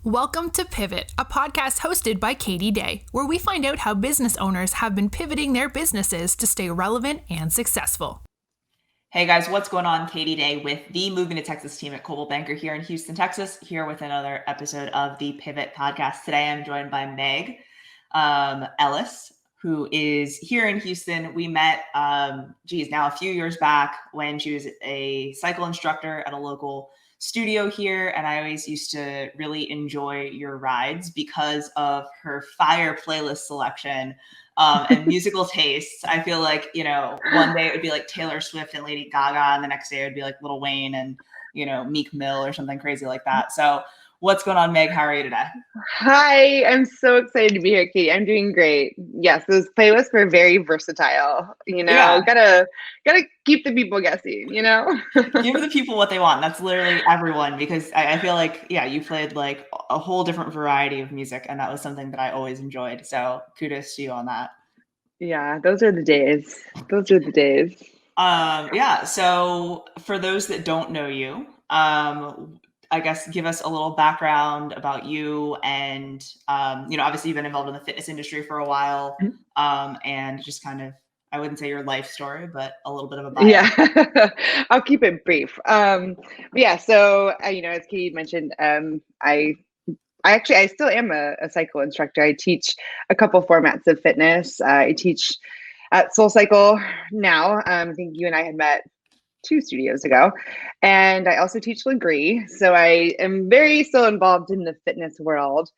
Welcome to Pivot, a podcast hosted by Katie Day, where we find out how business owners have been pivoting their businesses to stay relevant and successful. Hey guys, what's going on? Katie Day with the Moving to Texas team at Coldwell Banker here in Houston, Texas, here with another episode of the Pivot podcast. Today I'm joined by Meg Ellis, who is here in Houston. We met, now a few years back when she was a cycle instructor at a local studio here. And I always used to really enjoy your rides because of her fire playlist selection and musical tastes. I feel like, one day it would be like Taylor Swift and Lady Gaga, and the next day it would be like Lil Wayne and, Meek Mill or something crazy like that. So what's going on, Meg? How are you today? Hi, I'm so excited to be here, Katie. I'm doing great. Yes, those playlists were very versatile. Yeah. Gotta keep the people guessing, Give the people what they want. That's literally everyone, because I feel like, you played like a whole different variety of music, and that was something that I always enjoyed. So kudos to you on that. Yeah, those are the days. So for those that don't know you, I guess give us a little background about you, and obviously you've been involved in the fitness industry for a while, and just kind of, I wouldn't say your life story, but a little bit of a bio. Yeah, I'll keep it brief. So as Katie mentioned, I still am a cycle instructor. I teach a couple formats of fitness. I teach at Soul Cycle now. I think you and I had met 2 studios ago. And I also teach Legree. So I am very still involved in the fitness world.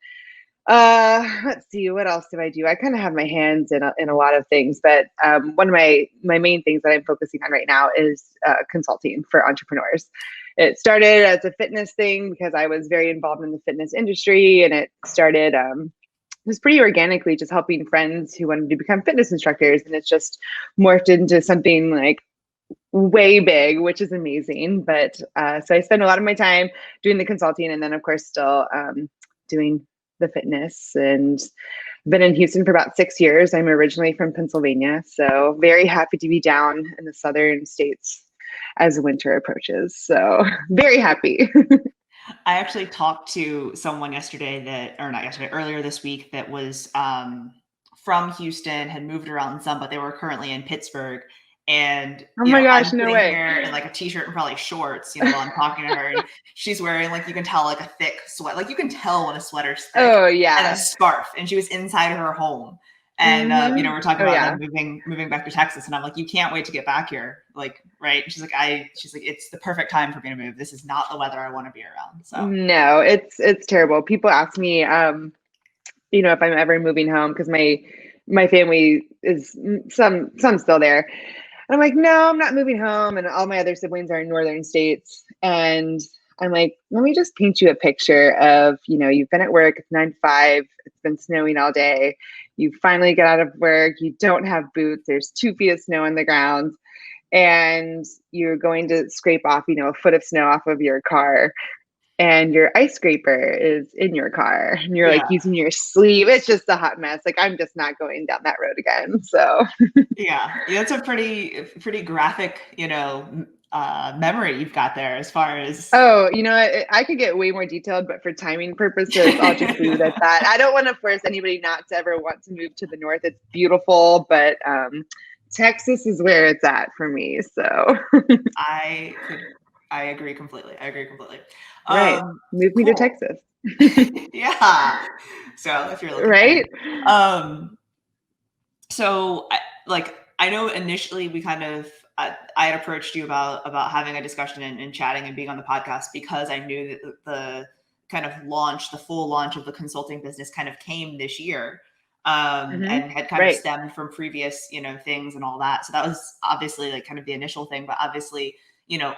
Let's see, what else do I do? I kind of have my hands in a lot of things, but one of my main things that I'm focusing on right now is consulting for entrepreneurs. It started as a fitness thing because I was very involved in the fitness industry, and it started just pretty organically, just helping friends who wanted to become fitness instructors, and it's just morphed into something like way big, which is amazing. But so I spend a lot of my time doing the consulting, and then of course still doing the fitness, and been in Houston for about 6 years. I'm originally from Pennsylvania, so very happy to be down in the southern states as winter approaches. So very happy. I actually talked to someone earlier this week, that was from Houston, had moved around some, but they were currently in Pittsburgh. And oh my gosh, I'm no sitting way. here in like a t-shirt and probably shorts, while I'm talking to her, and she's wearing, like, you can tell, like a thick sweat, like you can tell when a sweater's thick. Oh yeah. And a scarf, and she was inside her home. And we're talking about moving back to Texas, and I'm like, you can't wait to get back here, like, right? And she's like, it's the perfect time for me to move. This is not the weather I want to be around. So no, it's terrible. People ask me, if I'm ever moving home, because my family is some still there. And I'm like, no, I'm not moving home. And all my other siblings are in northern states. And I'm like, let me just paint you a picture of, you've been at work, it's 9 to 5, it's been snowing all day. You finally get out of work, you don't have boots, there's 2 feet of snow on the ground, and you're going to scrape off, a foot of snow off of your car. And your ice scraper is in your car, and you're like using your sleeve. It's just a hot mess. Like, I'm just not going down that road again. So yeah, it's a pretty graphic, memory you've got there, as far as. Oh, I could get way more detailed, but for timing purposes, I'll just leave it at that. I don't want to force anybody not to ever want to move to the north. It's beautiful, but Texas is where it's at for me. So I agree completely. Right. Move me to Texas. Yeah. So if you're looking right. So I know initially we kind of, I had approached you about having a discussion and chatting and being on the podcast, because I knew that the kind of the full launch of the consulting business kind of came this year, and had kind of stemmed from previous, things and all that. So that was obviously like kind of the initial thing, but obviously,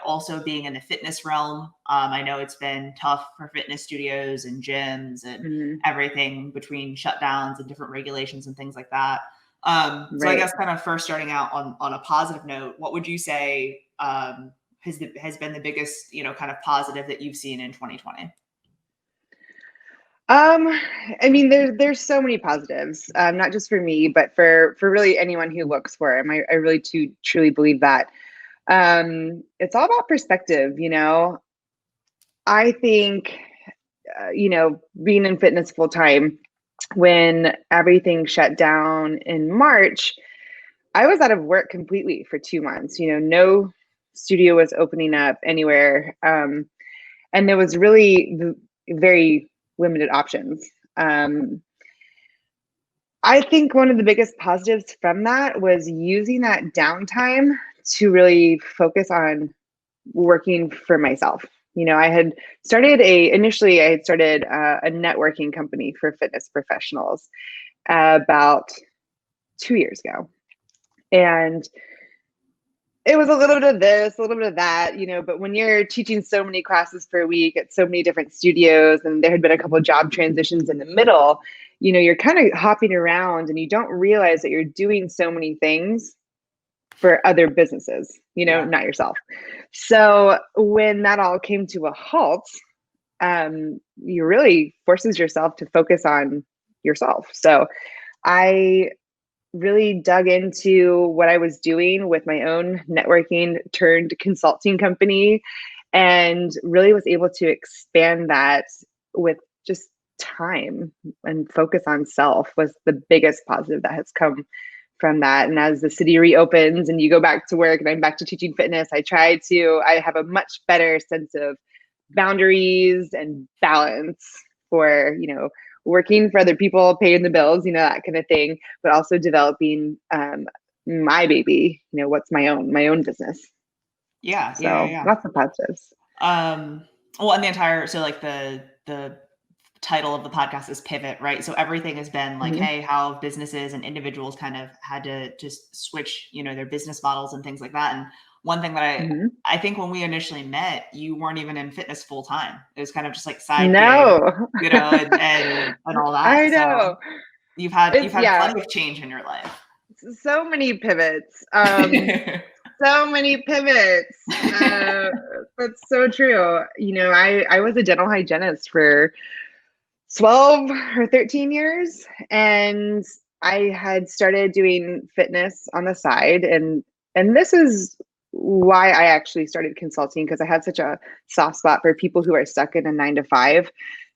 also being in the fitness realm, I know it's been tough for fitness studios and gyms and everything between shutdowns and different regulations and things like that. So I guess kind of first starting out on a positive note, what would you say has been the biggest, kind of positive that you've seen in 2020? I mean, there's so many positives, not just for me, but for really anyone who looks for them. I really truly believe that. It's all about perspective, I think being in fitness full time, when everything shut down in March, I was out of work completely for 2 months. No studio was opening up anywhere. And there was really very limited options. I think one of the biggest positives from that was using that downtime to really focus on working for myself. I had started a networking company for fitness professionals about 2 years ago. And it was a little bit of this, a little bit of that, but when you're teaching so many classes per week at so many different studios, and there had been a couple of job transitions in the middle, you're kind of hopping around and you don't realize that you're doing so many things for other businesses, not yourself. So when that all came to a halt, you really forces yourself to focus on yourself. So I really dug into what I was doing with my own networking turned consulting company, and really was able to expand that with just time and focus on self was the biggest positive that has come from that. And as the city reopens and you go back to work and I'm back to teaching fitness, I have a much better sense of boundaries and balance for, working for other people, paying the bills, that kind of thing, but also developing my baby, what's my own business. Yeah. So lots of positives. Well, and the title of the podcast is Pivot, right? So everything has been like, hey, how businesses and individuals kind of had to just switch, their business models and things like that. And one thing that I think when we initially met, you weren't even in fitness full time. It was kind of just like side gig, and all that. I know. So you've had plenty of change in your life. So many pivots. So many pivots. That's so true. I was a dental hygienist for 12 or 13 years, and I had started doing fitness on the side, and this is why I actually started consulting, because I had such a soft spot for people who are stuck in a 9-to-5,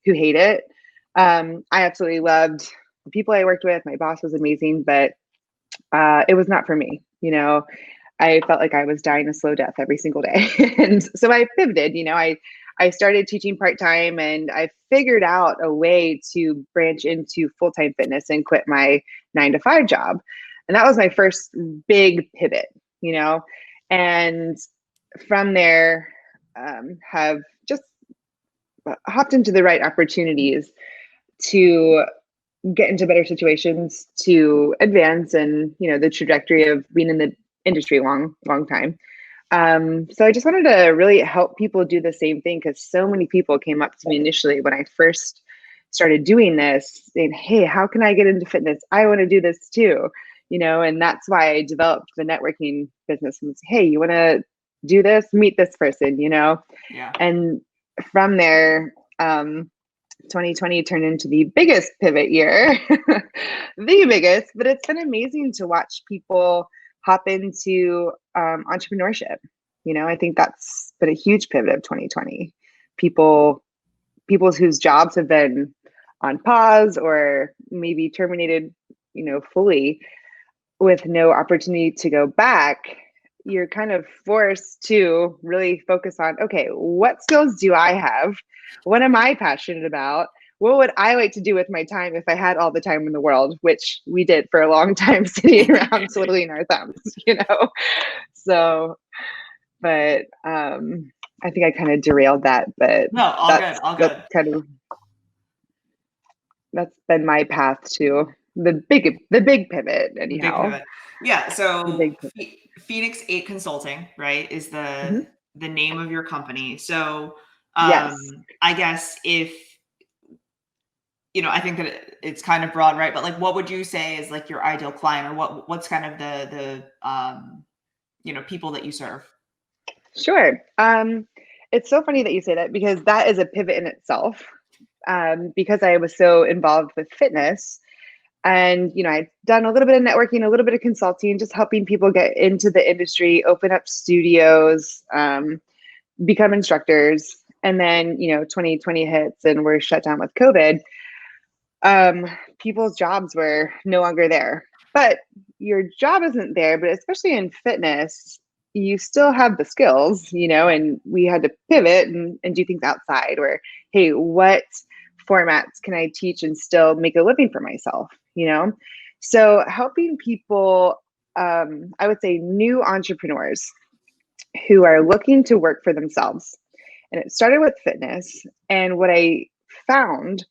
who hate it. I absolutely loved the people I worked with. My boss was amazing, but it was not for me. I felt like I was dying a slow death every single day. And so I pivoted. I started teaching part-time, and I figured out a way to branch into full-time fitness and quit my 9-to-5 job. And that was my first big pivot, and from there, have just hopped into the right opportunities to get into better situations, to advance, and the trajectory of being in the industry a long time. So I just wanted to really help people do the same thing, because so many people came up to me initially when I first started doing this saying, hey, how can I get into fitness? I want to do this too. And that's why I developed the networking business, and say, hey, you want to do this? Meet this person, Yeah. And from there, 2020 turned into the biggest pivot year, the biggest, but it's been amazing to watch people hop into entrepreneurship. I think that's been a huge pivot of 2020. People whose jobs have been on pause or maybe terminated, fully, with no opportunity to go back. You're kind of forced to really focus on, okay, what skills do I have? What am I passionate about? What would I like to do with my time if I had all the time in the world, which we did for a long time, sitting around twiddling our thumbs, So, but I think I kind of derailed that, but no, all good. That's been my path to the big pivot, anyhow. Big pivot. Yeah. So Phoenix 8 Consulting, right, is the name of your company. So yes. I guess if, I think that it's kind of broad, right? But like, what would you say is like your ideal client, or what's kind of the people that you serve? Sure. It's so funny that you say that, because that is a pivot in itself. Because I was so involved with fitness, and I'd done a little bit of networking, a little bit of consulting, just helping people get into the industry, open up studios, become instructors. And then, 2020 hits and we're shut down with COVID. People's jobs were no longer there. But your job isn't there, but especially in fitness, you still have the skills, and we had to pivot and do things outside where, hey, what formats can I teach and still make a living for myself, So helping people, I would say new entrepreneurs who are looking to work for themselves. And it started with fitness. And what I found,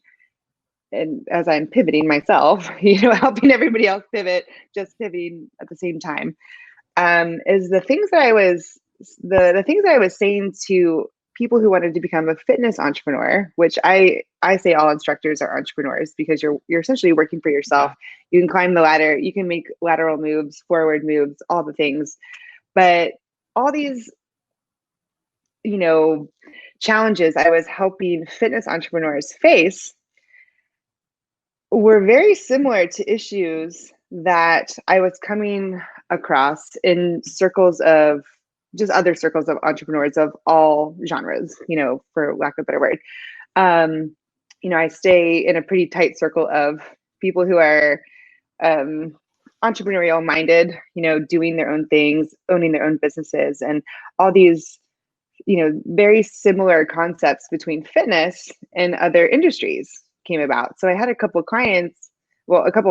and as I'm pivoting myself, helping everybody else pivot, just pivoting at the same time, is the things that I was saying to people who wanted to become a fitness entrepreneur, which I say all instructors are entrepreneurs because you're essentially working for yourself. You can climb the ladder, you can make lateral moves, forward moves, all the things. But all these, challenges I was helping fitness entrepreneurs face were very similar to issues that I was coming across in circles of just other circles of entrepreneurs of all genres, for lack of a better word. I stay in a pretty tight circle of people who are entrepreneurial minded, doing their own things, owning their own businesses, and all these, very similar concepts between fitness and other industries came about. So I had a couple of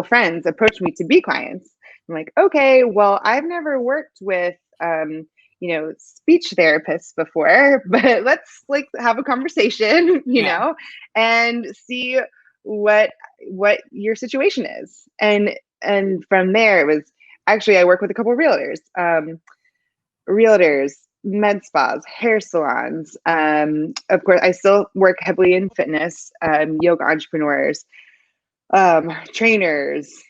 friends approach me to be clients. I'm like, okay, well, I've never worked with, speech therapists before, but let's have a conversation, and see what your situation is. And from there, it was actually, I work with a couple of realtors, med spas, hair salons. Of course, I still work heavily in fitness, yoga entrepreneurs, trainers,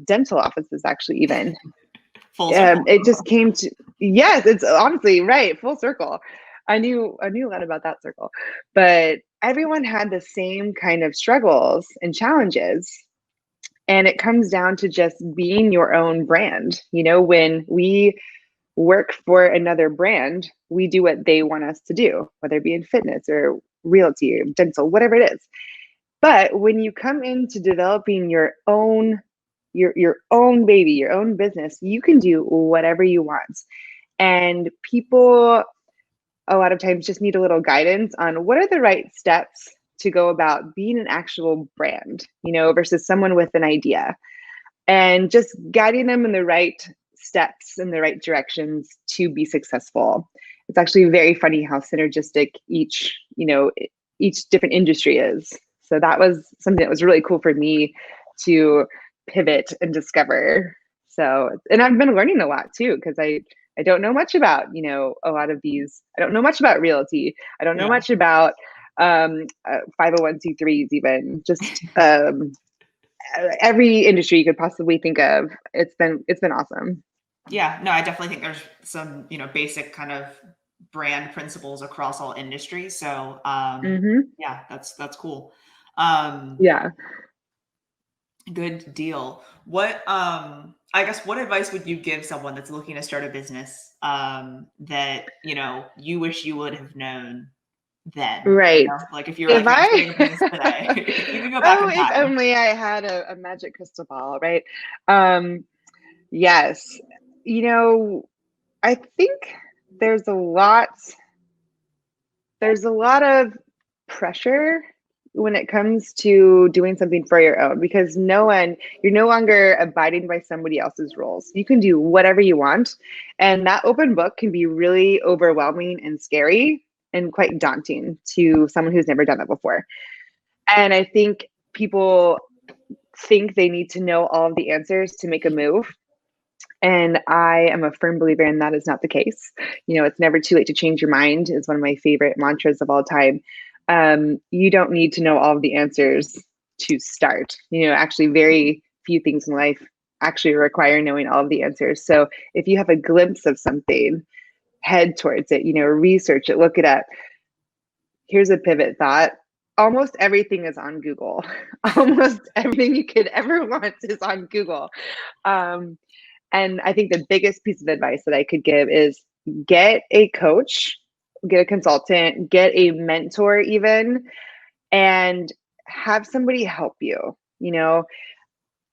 dental offices, actually, even. Full circle. It just came to, yes, it's honestly right, full circle. I knew a lot about that circle, but everyone had the same kind of struggles and challenges. And it comes down to just being your own brand. When we work for another brand, we do what they want us to do, whether it be in fitness or realty or dental, whatever it is. But when you come into developing your own baby, your own business, you can do whatever you want. And people a lot of times just need a little guidance on what are the right steps to go about being an actual brand, versus someone with an idea, and just guiding them in the right steps in the right directions to be successful. It's actually very funny how synergistic each different industry is. So that was something that was really cool for me to pivot and discover. So, and I've been learning a lot too, because I don't know much about, a lot of these. I don't know much about realty. I don't know much about 501c3s, even just every industry you could possibly think of. It's been awesome. Yeah, no, I definitely think there's some, basic kind of brand principles across all industries. So, yeah, that's cool. Yeah. Good deal. What, I guess, what advice would you give someone that's looking to start a business, that, you wish you would have known then? Right. Like if you were starting a business today, if you could go back in time. If only I had a magic crystal ball, right? Yes. I think there's a lot of pressure when it comes to doing something for your own, because you're no longer abiding by somebody else's rules. You can do whatever you want. And that open book can be really overwhelming and scary and quite daunting to someone who's never done that before. And I think people think they need to know all of the answers to make a move. And I am a firm believer in that is not the case. It's never too late to change your mind is one of my favorite mantras of all time. You don't need to know all of the answers to start. Actually, very few things in life actually require knowing all of the answers. So if you have a glimpse of something, head towards it, research it, look it up. Here's a pivot thought. Almost everything is on Google. Almost everything you could ever want is on Google. And I think the biggest piece of advice that I could give is get a coach get a consultant, get a mentor even, and have somebody help you. You know,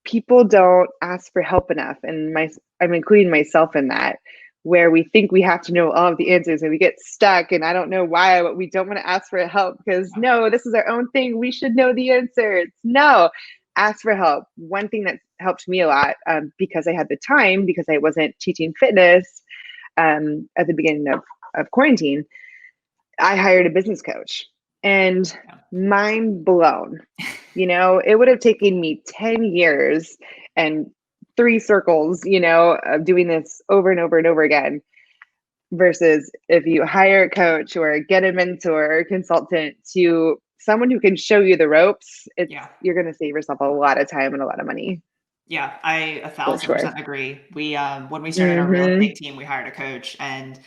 people don't ask for help enough. And I'm including myself in that, where we think we have to know all of the answers and we get stuck. And I don't know why, but we don't want to ask for help because no, this is our own thing. We should know the answers. No, ask for help. One thing that helped me a lot, because I had the time, because I wasn't teaching fitness at the beginning of quarantine, I hired a business coach, and mind blown. You know, it would have taken me 10 years and 3 circles, you know, of doing this over and over and over again. Versus if you hire a coach or get a mentor or consultant, to someone who can show you the ropes, you're going to save yourself a lot of time and a lot of money. Yeah, I 1,000% agree. We when we started our real estate team, we hired a coach, and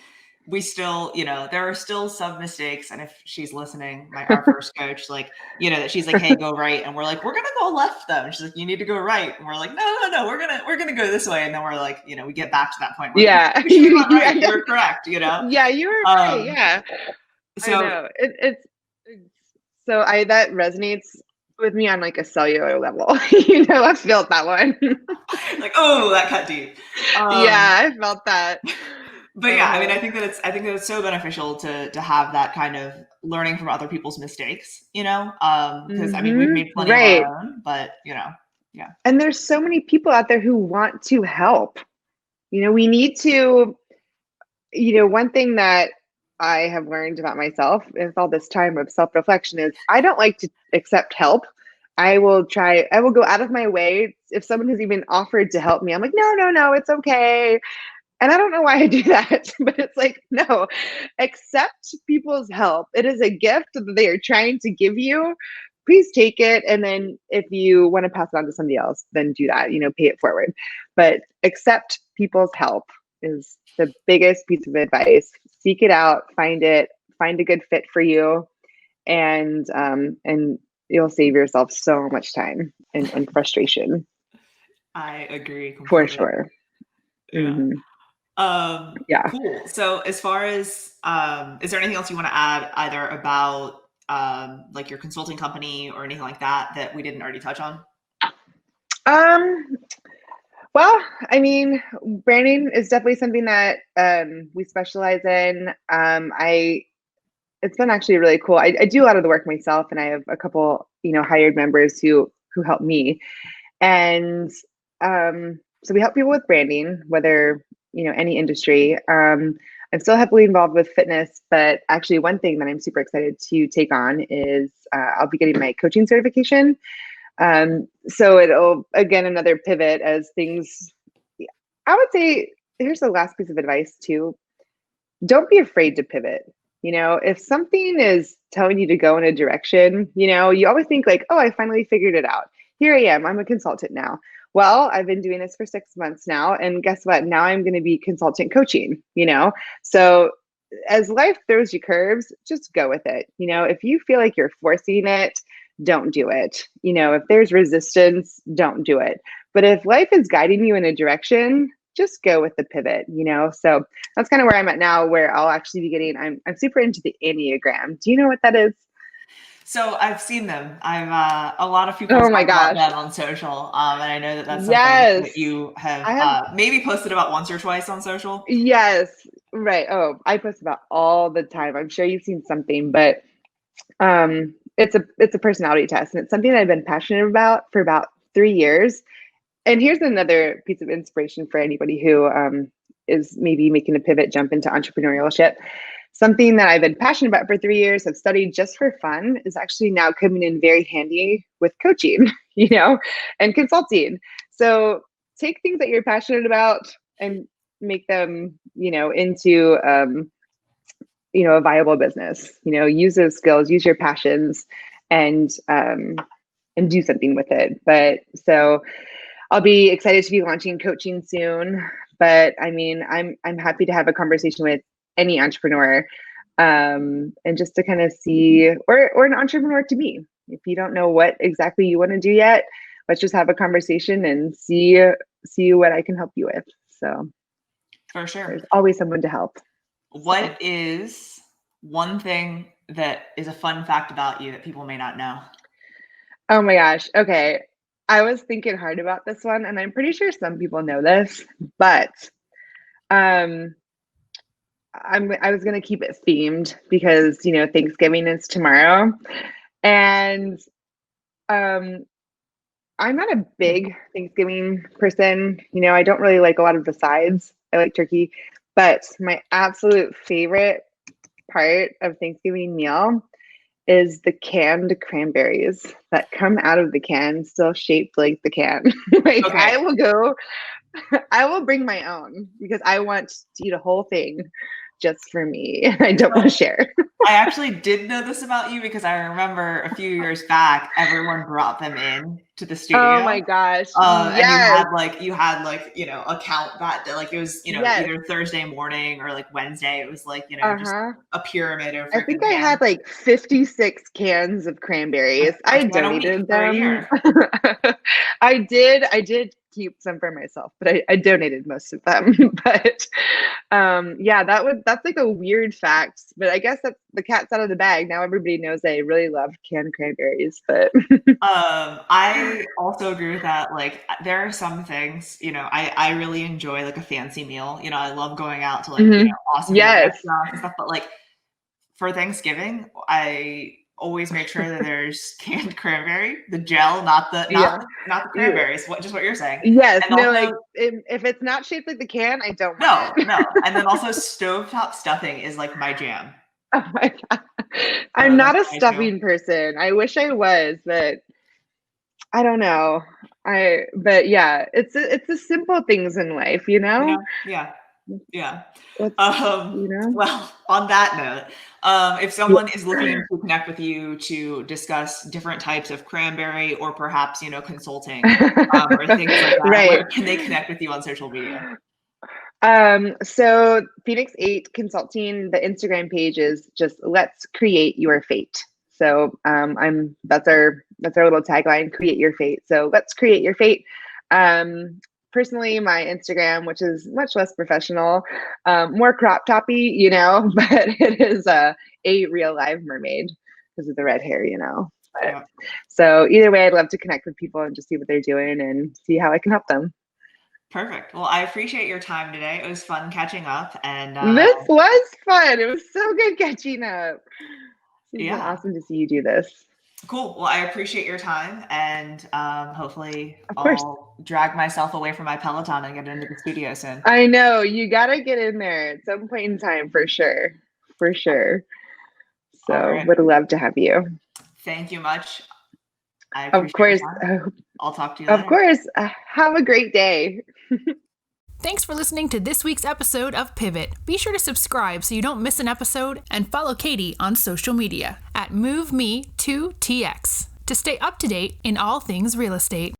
we still, you know, there are still some mistakes. And if she's listening, our first coach, like, you know, that she's like, hey, go right. And we're like, we're going to go left though. And she's like, you need to go right. And we're like, no, we're going to go this way. And then we're like, you know, we get back to that point. Yeah. We should have gone right. You were correct, you know? Yeah, you were right. Yeah. So I know. So that resonates with me on like a cellular level. You know, I felt that one. Like, oh, that cut deep. Yeah, I felt that. But yeah, I mean, I think that it's so beneficial to have that kind of learning from other people's mistakes, you know, because I mean, we've made plenty of our own, but you know, yeah. And there's so many people out there who want to help. You know, we need to, you know, one thing that I have learned about myself with all this time of self-reflection is I don't like to accept help. I will go out of my way. If someone has even offered to help me, I'm like, no, it's okay. And I don't know why I do that, but it's like, no, accept people's help. It is a gift that they are trying to give you. Please take it. And then if you want to pass it on to somebody else, then do that, you know, pay it forward. But accept people's help is the biggest piece of advice. Seek it out, find a good fit for you. And you'll save yourself so much time and frustration. I agree completely. For sure. Yeah. Mm-hmm. Yeah. Cool. So as far as, is there anything else you want to add either about, like your consulting company or anything like that we didn't already touch on? Well, I mean, branding is definitely something that, we specialize in. It's been actually really cool. I do a lot of the work myself, and I have a couple, you know, hired members who help me. And, so we help people with branding, whether, you know, any industry. I'm still heavily involved with fitness, but actually one thing that I'm super excited to take on is I'll be getting my coaching certification. So it'll, again, another pivot as things, I would say, here's the last piece of advice too. Don't be afraid to pivot. You know, if something is telling you to go in a direction, you know, you always think like, oh, I finally figured it out. Here I am. I'm a consultant now. Well, I've been doing this for 6 months now. And guess what? Now I'm going to be consultant coaching, you know? So as life throws you curves, just go with it. You know, if you feel like you're forcing it, don't do it. You know, if there's resistance, don't do it. But if life is guiding you in a direction, just go with the pivot, you know? So that's kind of where I'm at now, where I'll actually be getting, I'm super into the Enneagram. Do you know what that is? So I've seen them. I've a lot of people talk about them on social, and I know that that's something that you have maybe posted about once or twice on social. Yes, right. Oh, I post about all the time. I'm sure you've seen something, but it's a personality test, and it's something that I've been passionate about for about 3 years. And here's another piece of inspiration for anybody who is maybe making a pivot, jump into entrepreneurship. Something that I've been passionate about for 3 years, have studied just for fun, is actually now coming in very handy with coaching, you know, and consulting. So take things that you're passionate about and make them, you know, into, you know, a viable business. You know, use those skills, use your passions, and do something with it. But so I'll be excited to be launching coaching soon. But I mean, I'm happy to have a conversation with any entrepreneur, and just to kind of see, or an entrepreneur to be. If you don't know what exactly you want to do yet, let's just have a conversation and see what I can help you with. So for sure, there's always someone to help. What is one thing that is a fun fact about you that people may not know. Oh my gosh. Okay. I was thinking hard about this one, and I'm pretty sure some people know this, but um I was gonna keep it themed because Thanksgiving is tomorrow. And um I'm not a big Thanksgiving person. I don't really like a lot of the sides. I like turkey, but my absolute favorite part of Thanksgiving meal is the canned cranberries that come out of the can, still shaped like the can. Like Okay. I will bring my own because I want to eat a whole thing just for me. I don't want to share. I actually did know this about you because I remember a few years back, everyone brought them in to the studio. Oh my gosh. And Yes. you had a count that day. Like it was, Yes. either Thursday morning or like Wednesday. It was like, just a pyramid of I think I had like 56 cans of cranberries. I donated them. I did keep some for myself, but I donated most of them. But yeah, that's like a weird fact, but I guess that's the cat's out of the bag. Now everybody knows I really love canned cranberries, but I also agree with that. Like there are some things, I really enjoy like a fancy meal. I love going out to like, awesome restaurants and stuff, but like for Thanksgiving, I always make sure that there's canned cranberry, the gel, not the cranberries. Just what you're saying. Yes, and also, like if it's not shaped like the can, I don't want it. No. And then also stovetop stuffing is like my jam. Oh my God. I'm not a stuffing person. I wish I was, but I don't know. But yeah, it's the simple things in life, Yeah. Well, on that note, if someone is looking to connect with you to discuss different types of cranberry or perhaps, consulting or things like that, where can they connect with you on social media? So Phoenix 8 Consulting, the Instagram page is just Let's Create Your Fate. So that's our little tagline, create your fate. So let's create your fate. Personally, my Instagram, which is much less professional, more crop toppy, but it is a real live mermaid because of the red hair, But, So either way, I'd love to connect with people and just see what they're doing and see how I can help them. Perfect. Well, I appreciate your time today. It was fun catching up, and this was fun. It was so good catching up. It's been awesome to see you do this. Cool. Well, I appreciate your time, and hopefully I'll drag myself away from my Peloton and get into the studio soon. I know. You got to get in there at some point in time for sure. For sure. So would love to have you. Thank you much. Of course. I'll talk to you later. Of course. Have a great day. Thanks for listening to this week's episode of Pivot. Be sure to subscribe so you don't miss an episode and follow Katie on social media at MoveMe2TX to stay up to date in all things real estate.